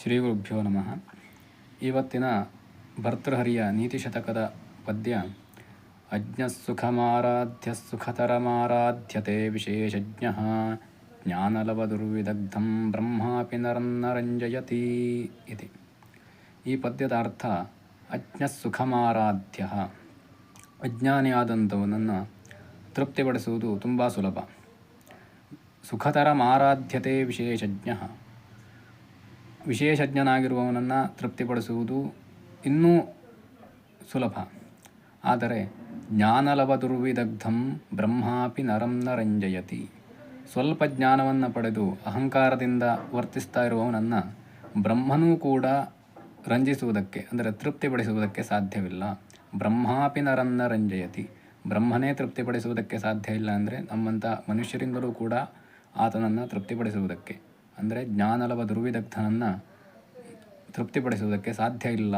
ಶ್ರೀ ಗುರುಭ್ಯೋ ನಮಃ. ಇವತ್ತಿನ ಭರ್ತೃಹರಿಯ ನೀತಿಶತಕದ ಪದ್ಯ ಅಜ್ಞಃಸುಖಮಾರಾಧ್ಯ ಸುಖತರಮಾರಾಧ್ಯತೆ ವಿಶೇಷಜ್ಞಃ ಜ್ಞಾನಲವದುರ್ವಿದಗ್ಧಂ ಬ್ರಹ್ಮಾಪಿ ನರನ್ನ ರಂಜಯತಿ ಇತಿ. ಈ ಪದ್ಯದ ಅರ್ಥ ಅಜ್ಞಃಸುಖಮಾರಾಧ್ಯ, ಅಜ್ಞಾನಿಯಾದಂಥವನನ್ನು ತೃಪ್ತಿಪಡಿಸುವುದು ತುಂಬ ಸುಲಭ. ಸುಖತರಮಾರಾಧ್ಯತೆ ವಿಶೇಷಜ್ಞಃ, ವಿಶೇಷಜ್ಞನಾಗಿರುವವನನ್ನು ತೃಪ್ತಿಪಡಿಸುವುದು ಇನ್ನೂ ಸುಲಭ. ಆದರೆ ಜ್ಞಾನಲವದುರ್ವಿದಗ್ಧಂ ಬ್ರಹ್ಮಾಪಿ ನರಂ ನ ರಂಜಯತಿ, ಸ್ವಲ್ಪ ಜ್ಞಾನವನ್ನು ಪಡೆದು ಅಹಂಕಾರದಿಂದ ವರ್ತಿಸ್ತಾ ಇರುವವನನ್ನು ಬ್ರಹ್ಮನೂ ಕೂಡ ರಂಜಿಸುವುದಕ್ಕೆ, ಅಂದರೆ ತೃಪ್ತಿಪಡಿಸುವುದಕ್ಕೆ ಸಾಧ್ಯವಿಲ್ಲ. ಬ್ರಹ್ಮಾಪಿ ನರನ್ನ ರಂಜಯತಿ, ಬ್ರಹ್ಮನೇ ತೃಪ್ತಿಪಡಿಸುವುದಕ್ಕೆ ಸಾಧ್ಯ ಇಲ್ಲ ಅಂದರೆ ನಮ್ಮಂಥ ಮನುಷ್ಯರಿಂದಲೂ ಕೂಡ ಆತನನ್ನು ತೃಪ್ತಿಪಡಿಸುವುದಕ್ಕೆ, ಅಂದರೆ ಜ್ಞಾನಲವ ದುರ್ವಿದಗ್ಧನನ್ನು ತೃಪ್ತಿಪಡಿಸುವುದಕ್ಕೆ ಸಾಧ್ಯ ಇಲ್ಲ